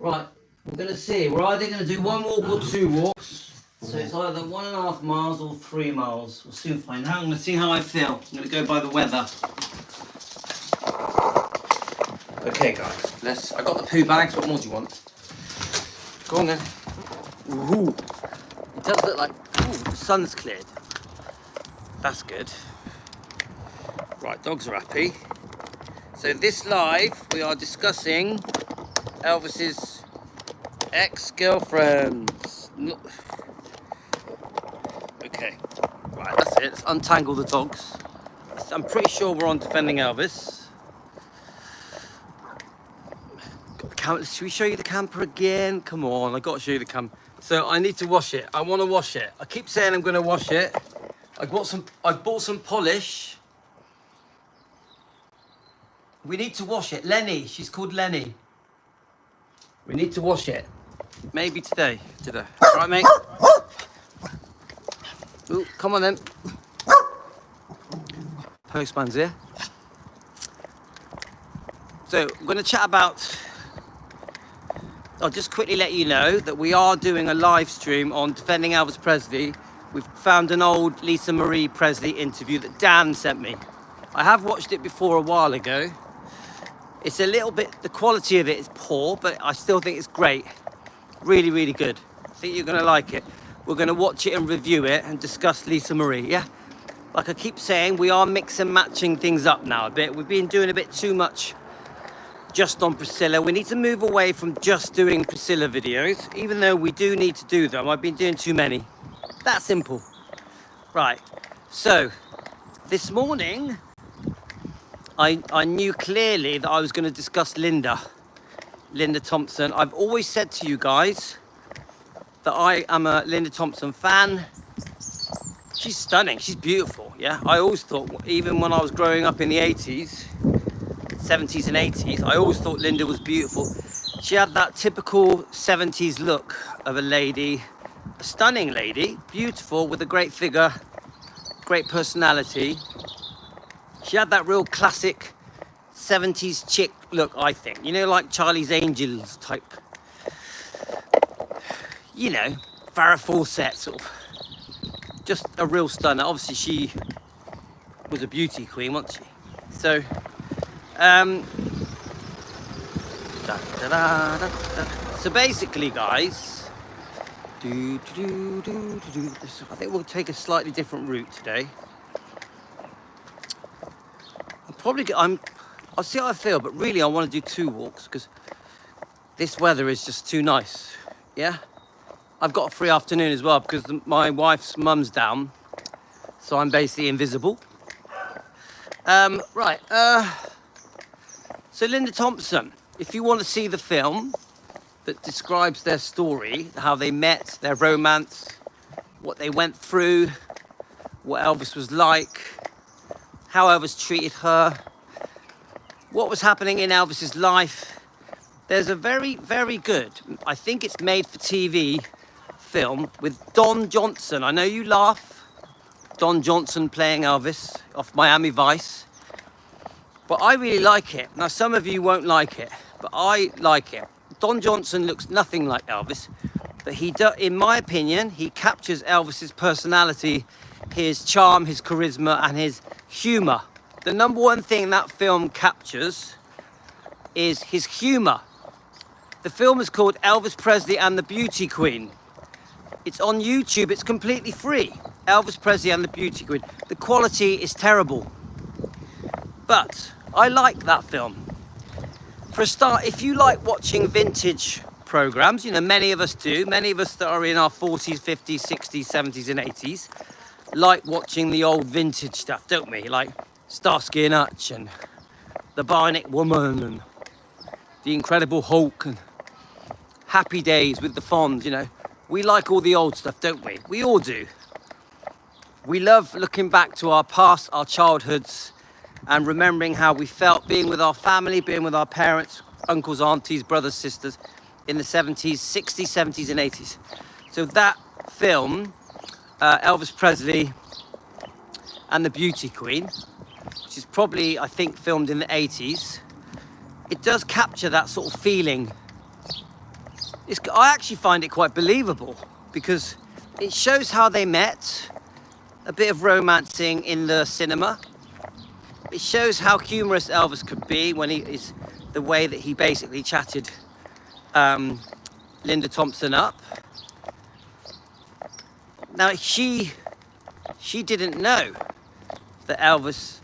Right, we're going to see. We're either going to do one walk or two walks. So it's either 1.5 miles or 3 miles. We'll soon find out. I'm going to see how I feel. I'm going to go by the weather. Okay, guys. I got the poo bags. What more do you want? Go on then. Ooh. It does look like... Ooh, the sun's cleared. That's good. Right, dogs are happy. So this live, we are discussing Elvis's ex-girlfriends. Okay, right, that's it. Let's untangle the dogs. I'm pretty sure we're on Defending Elvis. Should we show you the camper again? Come on, I got to show you the camper. So I need to wash it. I want to wash it. I keep saying I'm going to wash it. I bought some polish. We need to wash it. Lenny, she's called Lenny. We need to wash it. Maybe today. Right, mate? Ooh, come on then. Postman's here. So I'm going to chat about... I'll just quickly let you know that we are doing a live stream on Defending Elvis Presley. We've found an old Lisa Marie Presley interview that Dan sent me. I have watched it before a while ago. It's a little bit, the quality of it is poor, but I still think it's great. Really, really good. I think you're gonna like it. We're gonna watch it and review it and discuss Lisa Marie, yeah? Like I keep saying, we are mix and matching things up now a bit. We've been doing a bit too much just on Priscilla. We need to move away from just doing Priscilla videos, even though we do need to do them. I've been doing too many. That simple. Right, so this morning, I knew clearly that I was going to discuss Linda Thompson. I've always said to you guys that I am a Linda Thompson fan. She's stunning, she's beautiful, yeah? I always thought, even when I was growing up in the 80s, 70s and 80s, I always thought Linda was beautiful. She had that typical 70s look of a lady, a stunning lady, beautiful with a great figure, great personality. She had that real classic 70s chick look, I think. You know, like Charlie's Angels type. You know, Farrah Fawcett sort of. Just a real stunner. Obviously, she was a beauty queen, wasn't she? So, so basically, guys, I think we'll take a slightly different route today. I'll see how I feel, but really I want to do 2 walks because this weather is just too nice, yeah? I've got a free afternoon as well because my wife's mum's down, so I'm basically invisible. Right, so Linda Thompson, if you want to see the film that describes their story, how they met, their romance, what they went through, what Elvis was like, how Elvis treated her, what was happening in Elvis's life. There's a very, very good, I think it's made for TV film with Don Johnson. I know you laugh. Don Johnson playing Elvis off Miami Vice. But I really like it. Now, some of you won't like it, but I like it. Don Johnson looks nothing like Elvis, but in my opinion, he captures Elvis's personality, his charm, his charisma, and his humor. The number one thing that film captures is his humor. The film is called Elvis Presley and the Beauty Queen. It's on YouTube, it's completely free. Elvis Presley and the Beauty Queen. The quality is terrible. But I like that film. For a start, if you like watching vintage programs, you know, many of us do, many of us that are in our 40s, 50s, 60s, 70s and 80s, like watching the old vintage stuff, don't we? Like Starsky and Hutch and The Bionic Woman and The Incredible Hulk and Happy Days with the Fonz, you know. We like all the old stuff, don't we? We all do. We love looking back to our past, our childhoods, and remembering how we felt being with our family, being with our parents, uncles, aunties, brothers, sisters in the 70s, 60s, 70s and 80s. So that film, Elvis Presley and the Beauty Queen, which is probably, I think, filmed in the 80s, it does capture that sort of feeling I actually find it quite believable because it shows how they met, a bit of romancing in the cinema. It shows how humorous Elvis could be when he is the way that he basically chatted Linda Thompson up. Now she didn't know that Elvis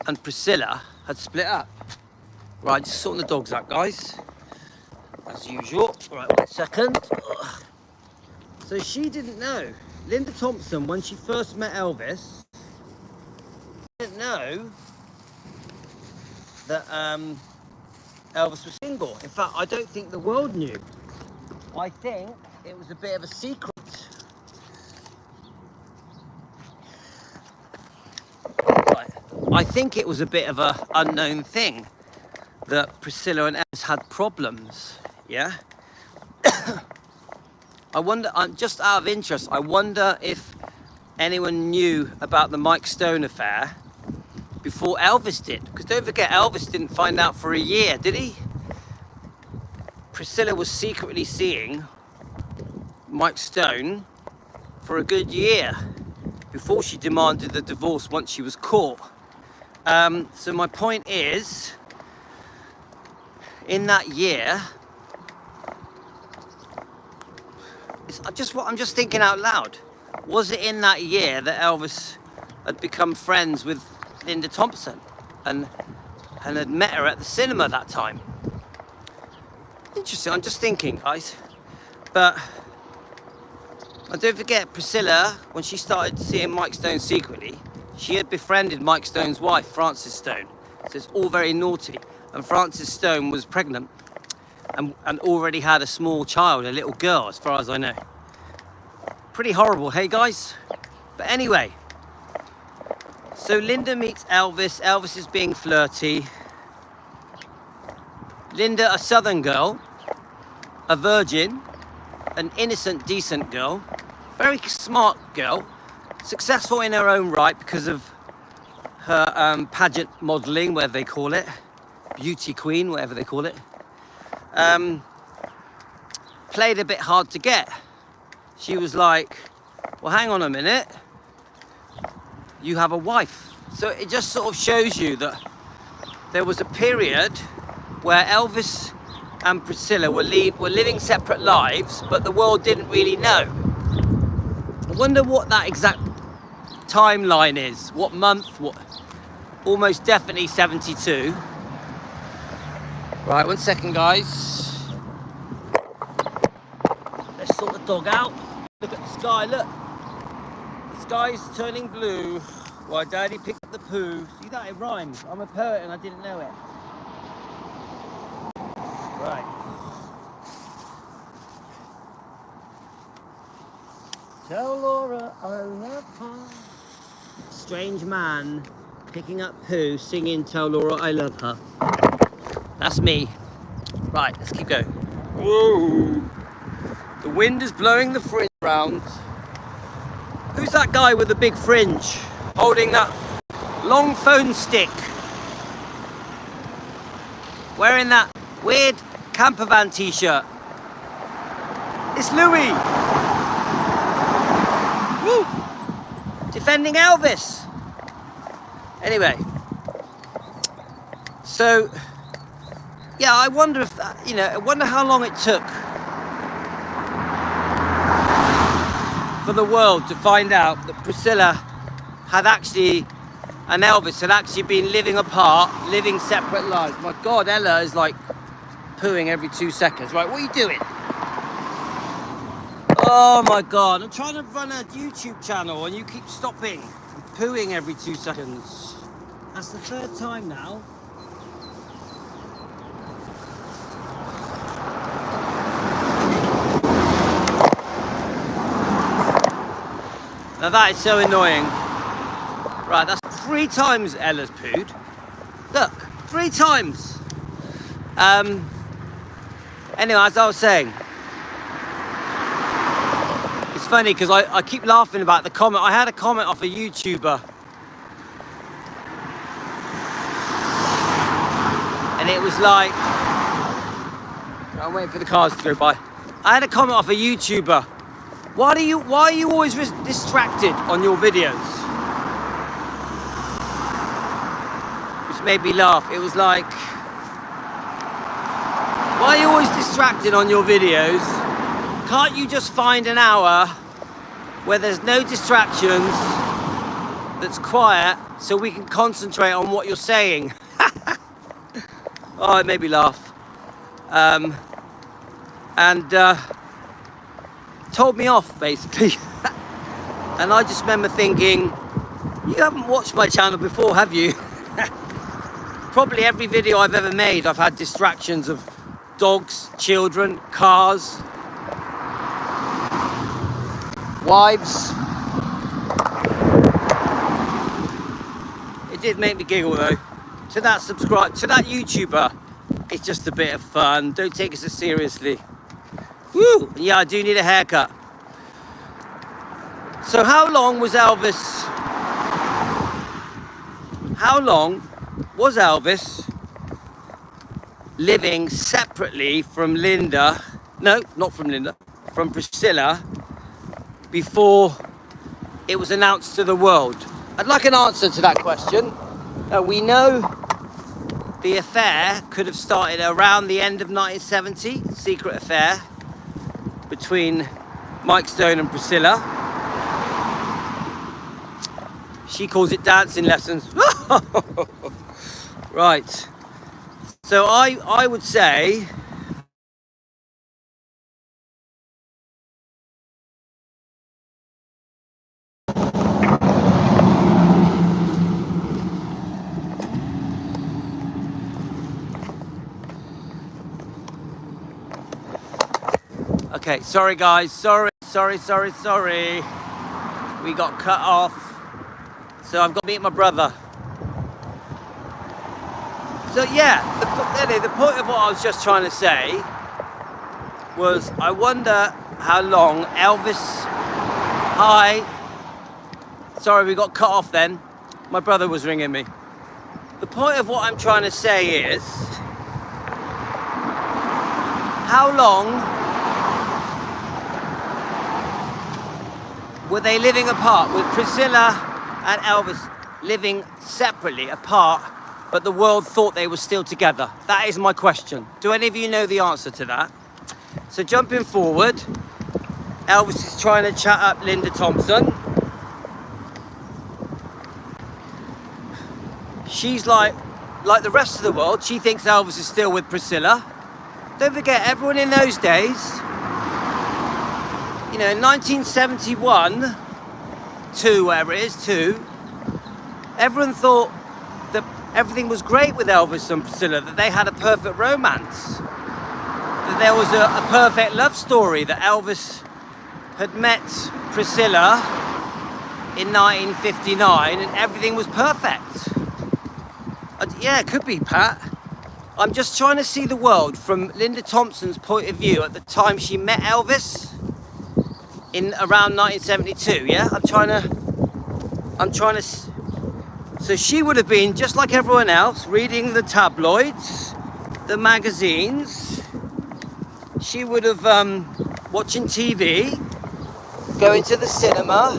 and Priscilla had split up. Right, just sorting the dogs out, guys, as usual. Right, 1 second. So she didn't know. Linda Thompson, when she first met Elvis, didn't know that Elvis was single. In fact, I don't think the world knew. I think it was a bit of a secret. Right. I think it was a bit of an unknown thing that Priscilla and Elvis had problems. Yeah. I wonder, just out of interest, I wonder if anyone knew about the Mike Stone affair before Elvis did. Because don't forget, Elvis didn't find out for a year, did he? Priscilla was secretly seeing Mike Stone for a good year before she demanded the divorce once she was caught. So my point is, in that year, I'm just thinking out loud. Was it in that year that Elvis had become friends with Linda Thompson and had met her at the cinema that time? Interesting. I'm just thinking, guys. But don't forget, Priscilla, when she started seeing Mike Stone secretly, she had befriended Mike Stone's wife, Frances Stone. So it's all very naughty. And Frances Stone was pregnant and already had a small child, a little girl, as far as I know. Pretty horrible, hey guys? But anyway, so Linda meets Elvis. Elvis is being flirty. Linda, a southern girl, a virgin, an innocent, decent girl, very smart girl, successful in her own right because of her pageant modelling, whatever they call it, beauty queen, whatever they call it. Played a bit hard to get. She was like, well, hang on a minute, you have a wife. So it just sort of shows you that there was a period where Elvis and Priscilla were living separate lives, but the world didn't really know. I wonder what that exact timeline is, what month, what, almost definitely 72. Right, 1 second, guys. Let's sort the dog out. Look at the sky, look. The sky's turning blue while Daddy picked up the poo. See that, it rhymes. I'm a poet and I didn't know it. Right. Tell Laura I love her. Strange man picking up poo, singing Tell Laura I love her. That's me. Right, let's keep going. Whoa. The wind is blowing the fringe around. Who's that guy with the big fringe holding that long phone stick? Wearing that weird campervan t-shirt. It's Louis. Woo. Defending Elvis. Anyway. So, yeah, I wonder if that, I wonder how long it took for the world to find out that Priscilla had actually, and Elvis had actually been living apart, living separate lives. My God, Ella is like pooing every 2 seconds. Right, what are you doing? Oh my God, I'm trying to run a YouTube channel and you keep stopping and pooing every 2 seconds. That's the third time now. Now that is so annoying. Right, that's 3 times Ella's pooed. Look, 3 times. Anyway, as I was saying, it's funny because I keep laughing about the comment. I had a comment off a YouTuber. And it was like, I'm waiting for the cars to go by. I had a comment off a YouTuber. Why are you always distracted on your videos? Which made me laugh. It was like, why are you always distracted on your videos? Can't you just find an hour where there's no distractions, that's quiet, so we can concentrate on what you're saying? Oh, it made me laugh. Told me off, basically. And I just remember thinking, you haven't watched my channel before, have you? Probably every video I've ever made, I've had distractions of dogs, children, cars, wives. It did make me giggle though. To that YouTuber, it's just a bit of fun. Don't take it so seriously. Woo! Yeah, I do need a haircut. So how long was Elvis living separately from Linda? No, not from Linda, from Priscilla, before it was announced to the world? I'd like an answer to that question. We know the affair could have started around the end of 1970, secret affair between Mike Stone and Priscilla. She calls it dancing lessons. Right. So I would say okay, sorry guys, sorry. We got cut off. So I've got to meet my brother. So yeah, the point of what I was just trying to say was, I wonder how long Elvis... Hi. Sorry, we got cut off then. My brother was ringing me. The point of what I'm trying to say is, how long were they living apart, with Priscilla and Elvis living separately apart, but the world thought they were still together? That is my question. Do any of you know the answer to that? So jumping forward, Elvis is trying to chat up Linda Thompson. She's like the rest of the world, she thinks Elvis is still with Priscilla. Don't forget, everyone in those days, you know, in 1971, everyone thought that everything was great with Elvis and Priscilla, that they had a perfect romance, that there was a perfect love story, that Elvis had met Priscilla in 1959 and everything was perfect. Yeah, it could be, Pat. I'm just trying to see the world from Linda Thompson's point of view at the time she met Elvis in around 1972, yeah? I'm trying to, so she would have been just like everyone else, reading the tabloids, the magazines. She would have, watching TV, going to the cinema,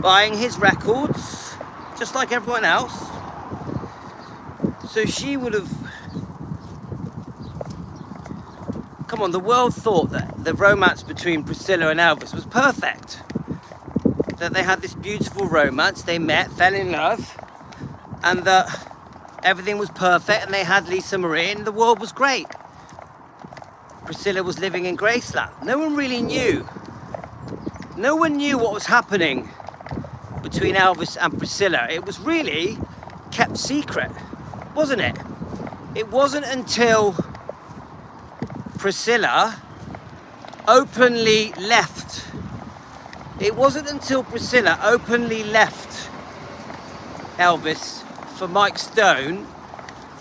buying his records, just like everyone else. So she would have, come on, the world thought that the romance between Priscilla and Elvis was perfect. That they had this beautiful romance, they met, fell in love, and that everything was perfect, and they had Lisa Marie, and the world was great. Priscilla was living in Graceland. No one really knew. No one knew what was happening between Elvis and Priscilla. It was really kept secret, wasn't it? It wasn't until Priscilla openly left. It wasn't until Priscilla openly left Elvis for Mike Stone,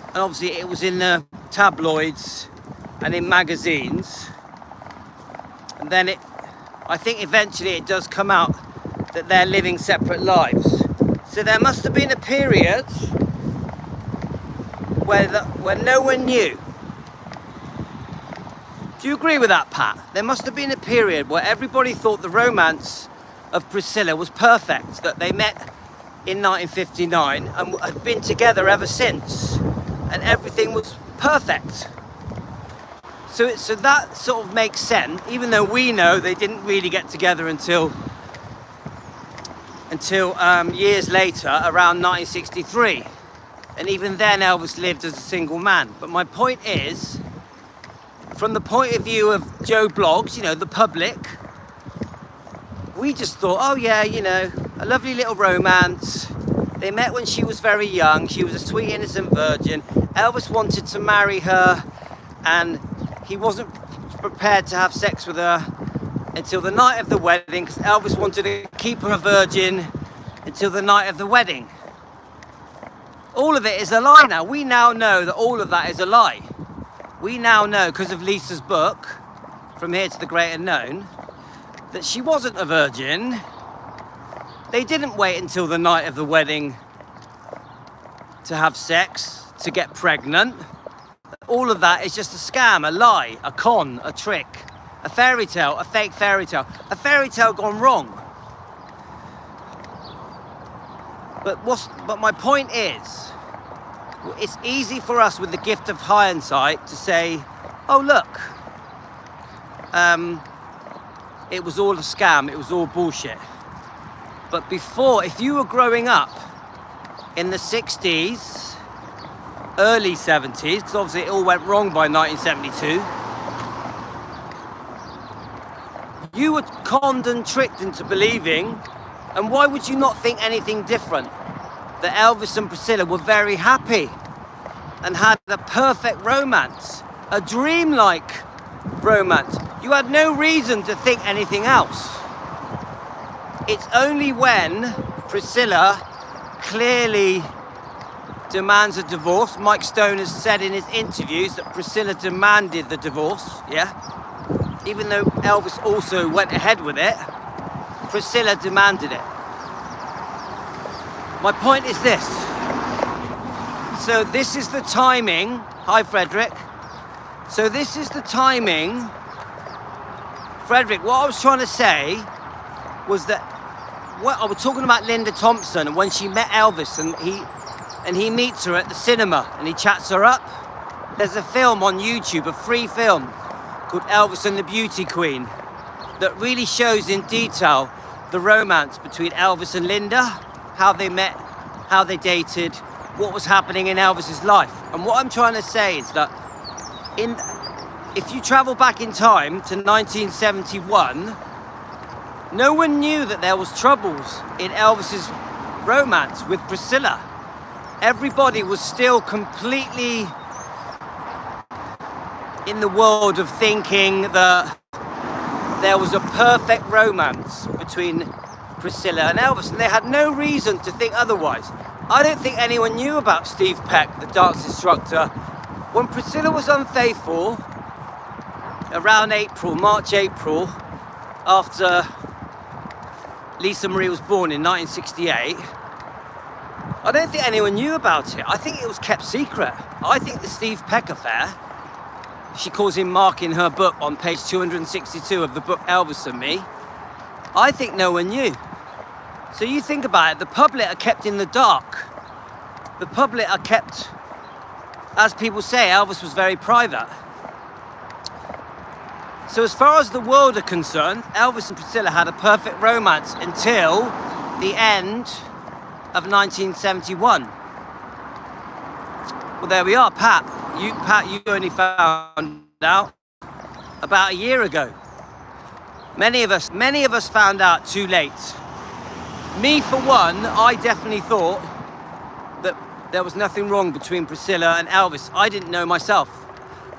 and obviously it was in the tabloids and in magazines, and then I think eventually it does come out that they're living separate lives. So there must have been a period where no one knew. Do you agree with that, Pat? There must have been a period where everybody thought the romance of Priscilla was perfect, that they met in 1959 and had been together ever since, and everything was perfect. So that sort of makes sense, even though we know they didn't really get together until years later, around 1963. And even then Elvis lived as a single man. But my point is, from the point of view of Joe Bloggs, you know, the public, we just thought, oh yeah, you know, a lovely little romance. They met when she was very young. She was a sweet, innocent virgin. Elvis wanted to marry her, and he wasn't prepared to have sex with her until the night of the wedding, because Elvis wanted to keep her a virgin until the night of the wedding. All of it is a lie now. We now know that all of that is a lie. We now know, because of Lisa's book, From Here to the Great Unknown, that she wasn't a virgin. They didn't wait until the night of the wedding to have sex, to get pregnant. All of that is just a scam, a lie, a con, a trick, a fairy tale, a fake fairy tale, a fairy tale gone wrong. But my point is, it's easy for us with the gift of hindsight to say, oh look, it was all a scam, it was all bullshit. But before, if you were growing up in the 60s, early 70s, because obviously it all went wrong by 1972, you were conned and tricked into believing, and why would you not think anything different, that Elvis and Priscilla were very happy and had a perfect romance, a dreamlike romance. You had no reason to think anything else. It's only when Priscilla clearly demands a divorce. Mike Stone has said in his interviews that Priscilla demanded the divorce, yeah? Even though Elvis also went ahead with it, Priscilla demanded it. My point is this. So this is the timing. Hi, Frederick. So this is the timing. Frederick, what I was trying to say was that I was talking about Linda Thompson, and when she met Elvis and he meets her at the cinema and he chats her up. There's a film on YouTube, a free film called Elvis and the Beauty Queen, that really shows in detail the romance between Elvis and Linda, how they met, how they dated, what was happening in Elvis's life. And what I'm trying to say is that if you travel back in time to 1971, no one knew that there was troubles in Elvis's romance with Priscilla. Everybody was still completely in the world of thinking that there was a perfect romance between Priscilla and Elvis, and they had no reason to think otherwise. I don't think anyone knew about Steve Peck, the dance instructor. When Priscilla was unfaithful, around March, April, after Lisa Marie was born in 1968, I don't think anyone knew about it. I think it was kept secret. I think the Steve Peck affair, she calls him Mark in her book on page 262 of the book Elvis and Me, I think no one knew. So you think about it, the public are kept in the dark. The public are kept, as people say, Elvis was very private. So as far as the world are concerned, Elvis and Priscilla had a perfect romance until the end of 1971. Well, there we are, Pat. You only found out about a year ago. Many of us found out too late. Me, for one, I definitely thought that there was nothing wrong between Priscilla and Elvis. I didn't know myself.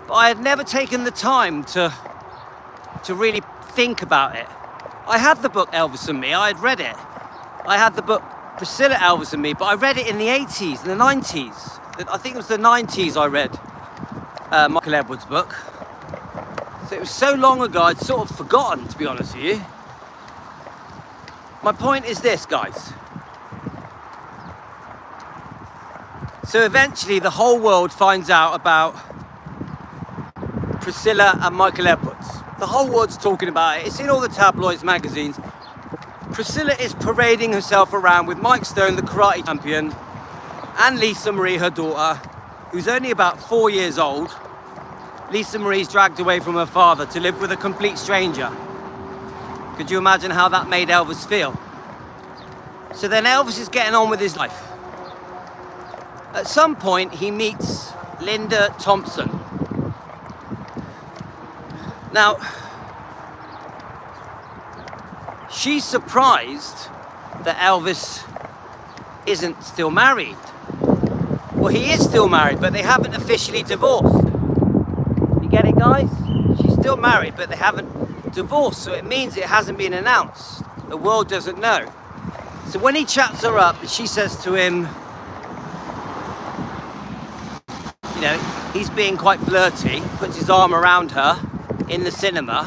But I had never taken the time to really think about it. I had the book Elvis and Me, I had read it. I had the book Priscilla, Elvis and Me, but I read it in the 80s, in the 90s. I think it was the 90s I read Michael Edwards' book. So it was so long ago, I'd sort of forgotten, to be honest with you. My point is this, guys. So eventually the whole world finds out about Priscilla and Michael Edwards. The whole world's talking about it. It's in all the tabloids, magazines. Priscilla is parading herself around with Mike Stone, the karate champion, and Lisa Marie, her daughter, who's only about 4 years old. Lisa Marie's dragged away from her father to live with a complete stranger. Could you imagine how that made Elvis feel? So then Elvis is getting on with his life. At some point, he meets Linda Thompson. Now, she's surprised that Elvis isn't still married. Well, he is still married, but they haven't officially divorced. You get it, guys? She's still married, but they haven't divorced, so it means it hasn't been announced. The world doesn't know. So when he chats her up, she says to him, you know, he's being quite flirty, puts his arm around her in the cinema.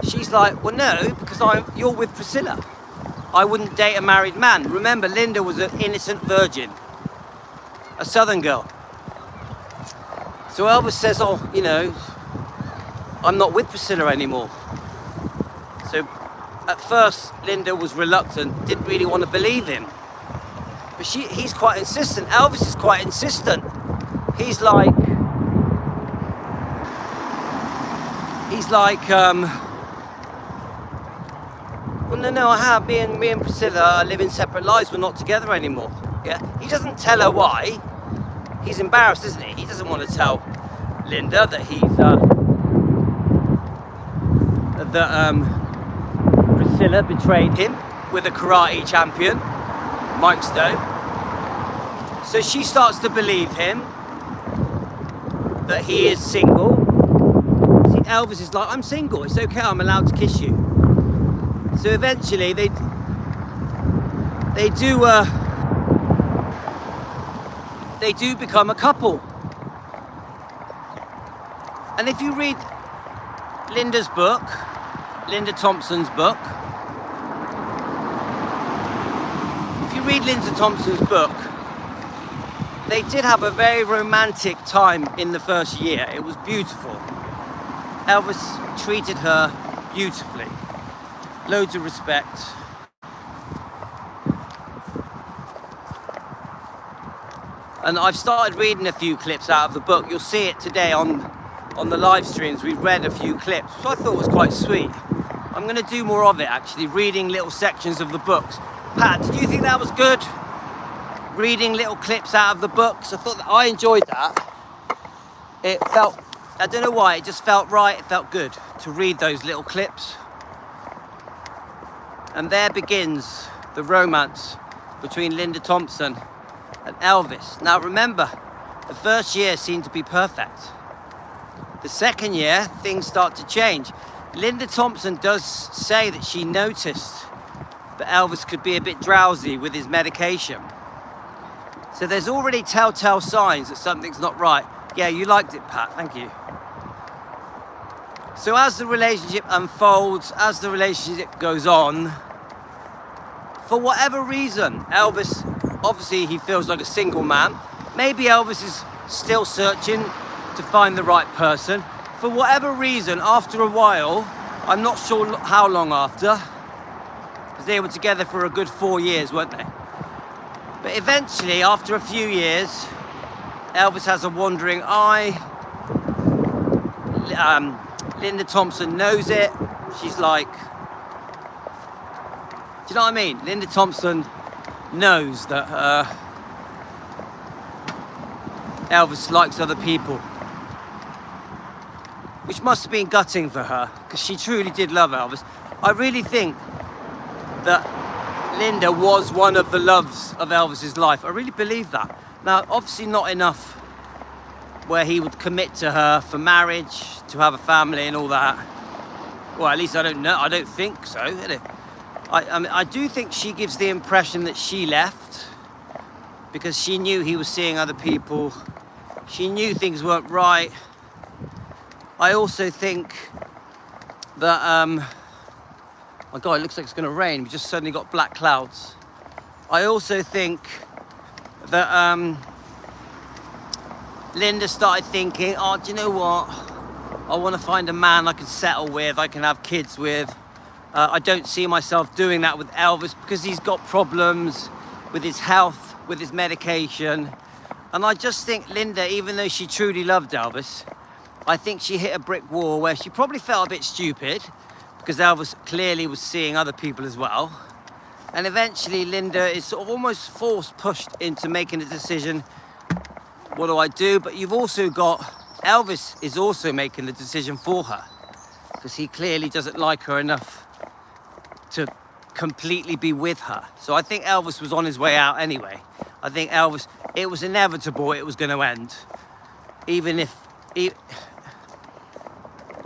She's like, well, no, because you're with Priscilla. I wouldn't date a married man. Remember, Linda was an innocent virgin, a Southern girl. So Elvis says, oh, you know, I'm not with Priscilla anymore. So at first, Linda was reluctant, didn't really want to believe him. But he's quite insistent. Elvis is quite insistent. He's like, well, no, I have. Me and Priscilla are living separate lives. We're not together anymore. Yeah, he doesn't tell her why. He's embarrassed, isn't he? He doesn't want to tell Linda that Priscilla betrayed him with a karate champion, Mike Stone. So she starts to believe him that he is single. See, Elvis is like, I'm single, it's okay, I'm allowed to kiss you. So eventually they do become a couple. And if you read Linda Thompson's book, they did have a very romantic time in the first year. It was beautiful. Elvis treated her beautifully. Loads of respect. And I've started reading a few clips out of the book. You'll see it today on the live streams. We've read a few clips, which I thought was quite sweet. I'm going to do more of it, actually, reading little sections of the books. Pat, did you think that was good? Reading little clips out of the books. I thought that I enjoyed that. It felt, I don't know why, it just felt right. It felt good to read those little clips. And there begins the romance between Linda Thompson and Elvis. Now remember, the first year seemed to be perfect. The second year, things start to change. Linda Thompson does say that she noticed that Elvis could be a bit drowsy with his medication. So there's already telltale signs that something's not right. Yeah, you liked it, Pat, thank you. So as the relationship unfolds, as the relationship goes on, for whatever reason, Elvis, obviously he feels like a single man. Maybe Elvis is still searching to find the right person. For whatever reason, after a while, I'm not sure how long after, because they were together for a good 4 years, weren't they? But eventually, after a few years, Elvis has a wandering eye. Linda Thompson knows it. She's like, do you know what I mean? Linda Thompson knows that Elvis likes other people, which must have been gutting for her, because she truly did love Elvis. I really think that Linda was one of the loves of Elvis's life. I really believe that. Now, obviously not enough where he would commit to her for marriage, to have a family and all that. Well, at least I don't know. I don't think so. I mean, I do think she gives the impression that she left because she knew he was seeing other people. She knew things weren't right. I also think that, my God, it looks like it's going to rain. We just suddenly got black clouds. I also think that Linda started thinking, oh, do you know what? I want to find a man I can settle with, I can have kids with. I don't see myself doing that with Elvis because he's got problems with his health, with his medication. And I just think Linda, even though she truly loved Elvis, I think she hit a brick wall where she probably felt a bit stupid because Elvis clearly was seeing other people as well. And eventually Linda is sort of almost pushed into making a decision. What do I do? But you've also got Elvis is also making the decision for her because he clearly doesn't like her enough to completely be with her. So I think Elvis was on his way out anyway. I think Elvis, it was inevitable it was going to end. Even if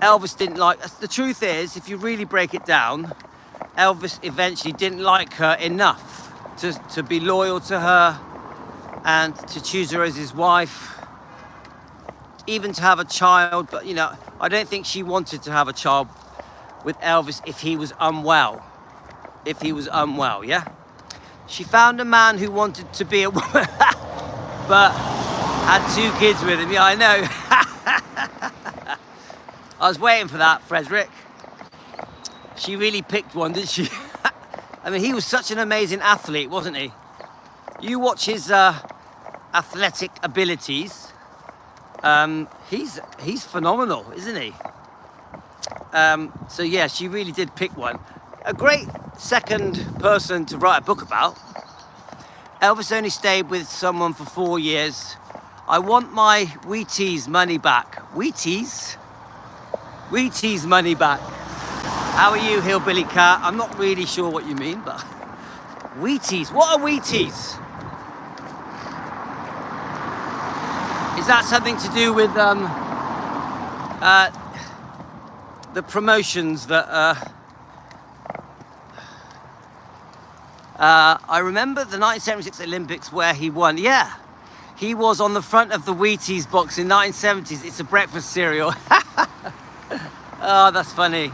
Elvis didn't like, the truth is, if you really break it down, Elvis eventually didn't like her enough to be loyal to her and to choose her as his wife, even to have a child. But, you know, I don't think she wanted to have a child with Elvis if he was unwell. If he was unwell, yeah? She found a man who wanted to be a woman, but had 2 kids with him. Yeah, I know. I was waiting for that, Frederick. She really picked one, didn't she? I mean, he was such an amazing athlete, wasn't he? You watch his athletic abilities. He's phenomenal, isn't he? So yeah, she really did pick one. A great second person to write a book about. Elvis only stayed with someone for 4 years. I want my Wheaties money back. Wheaties? Wheaties money back. How are you, Hillbilly Cat? I'm not really sure what you mean, but Wheaties. What are Wheaties? Is that something to do with the promotions that I remember the 1976 Olympics where he won. Yeah, he was on the front of the Wheaties box in 1970s. It's a breakfast cereal. Oh, that's funny.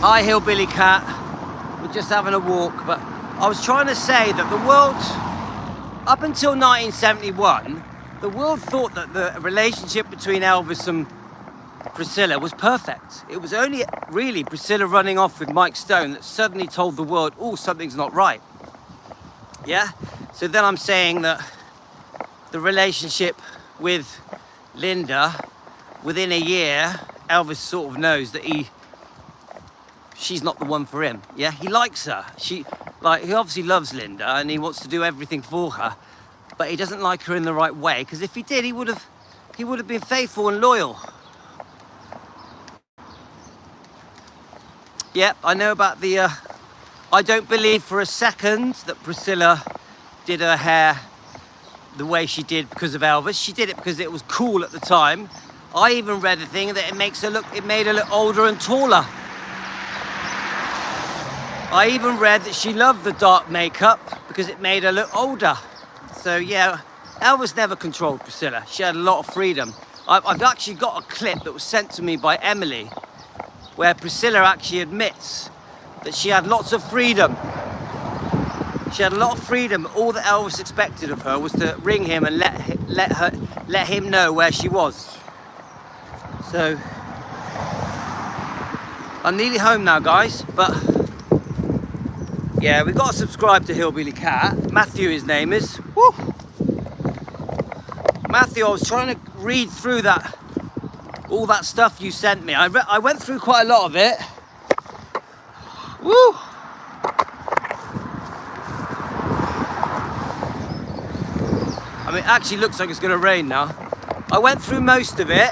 Hi, Hillbilly Cat. We're just having a walk, but I was trying to say that the world, up until 1971, the world thought that the relationship between Elvis and Priscilla was perfect. It was only really Priscilla running off with Mike Stone that suddenly told the world, oh, something's not right. Yeah? So then I'm saying that the relationship with Linda, within a year, Elvis sort of knows that she's not the one for him. Yeah? He likes her. He obviously loves Linda and he wants to do everything for her, but he doesn't like her in the right way, because if he did, he would have been faithful and loyal. Yeah, I know about the, I don't believe for a second that Priscilla did her hair the way she did because of Elvis. She did it because it was cool at the time. I even read a thing that it made her look older and taller. I even read that she loved the dark makeup because it made her look older. So yeah, Elvis never controlled Priscilla. She had a lot of freedom. I've actually got a clip that was sent to me by Emily where Priscilla actually admits that she had lots of freedom. She had a lot of freedom. All that Elvis expected of her was to ring him and let him know where she was. So I'm nearly home now, guys, but yeah, we've got to subscribe to Hillbilly Cat. Matthew, his name is. Woo! Matthew, I was trying to read through all that stuff you sent me. I went through quite a lot of it. Woo! I mean, it actually looks like it's going to rain now. I went through most of it.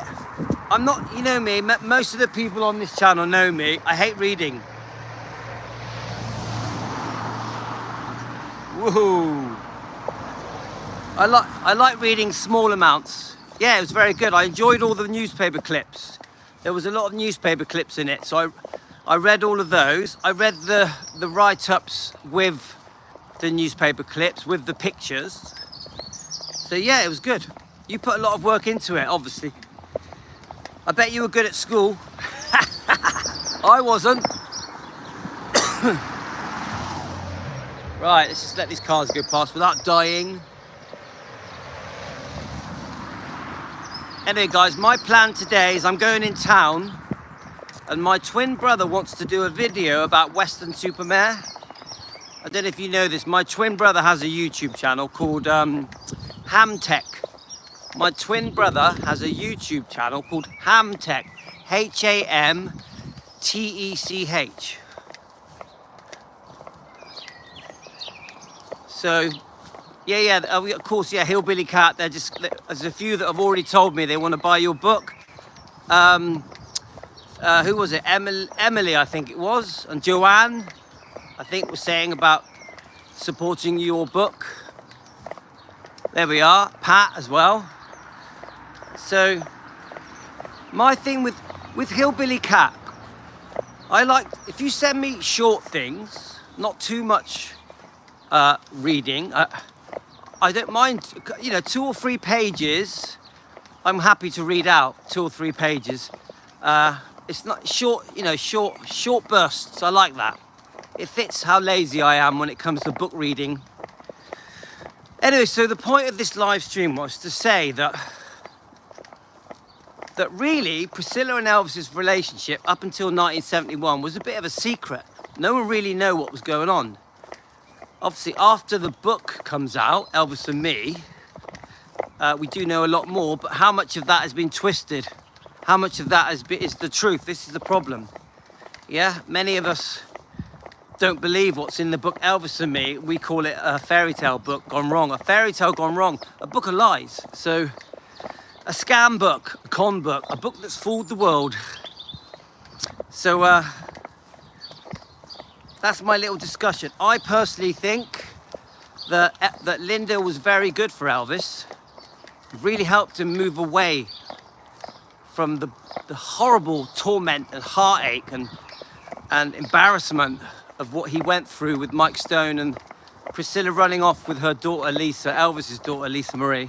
I'm not, you know me, most of the people on this channel know me. I hate reading. Woohoo! I like reading small amounts. Yeah, it was very good. I enjoyed all the newspaper clips. There was a lot of newspaper clips in it, so I read all of those. I read the write-ups with the newspaper clips, with the pictures. So yeah, it was good. You put a lot of work into it, obviously. I bet you were good at school. I wasn't. Right, let's just let these cars go past without dying. Anyway, guys, my plan today is I'm going in town and my twin brother wants to do a video about Western Supermare. I don't know if you know this, my twin brother has a YouTube channel called Ham Tech. My twin brother has a YouTube channel called Ham Tech, Hamtech. So, yeah, of course, yeah, Hillbilly Cat. There's a few that have already told me they want to buy your book. Who was it? Emily, I think it was, and Joanne, I think, was saying about supporting your book. There we are, Pat as well. So, my thing with Hillbilly Cat, I like, if you send me short things, not too much reading, I don't mind, 2 or 3 pages, I'm happy to read out 2 or 3 pages. It's not short, short bursts, I like that. It fits how lazy I am when it comes to book reading. Anyway, so the point of this live stream was to say that really Priscilla and Elvis's relationship up until 1971 was a bit of a secret. No one really knew what was going on. Obviously, after the book comes out, Elvis and Me, we do know a lot more, but how much of that has been twisted? How much of that is the truth? This is the problem. Yeah, many of us don't believe what's in the book Elvis and Me. We call it a fairy tale book gone wrong, a fairy tale gone wrong, a book of lies. So, a scam book, a con book, a book that's fooled the world. So, that's my little discussion. I personally think that Linda was very good for Elvis. It really helped him move away from the horrible torment and heartache and embarrassment of what he went through with Mike Stone and Priscilla running off with her daughter Lisa, Elvis's daughter Lisa Marie.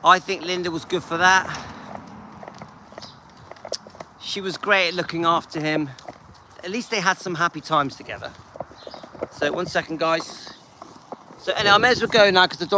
I think Linda was good for that. She was great at looking after him. At least they had some happy times together. So 1 second, guys. So anyway, I may as well go now because the dog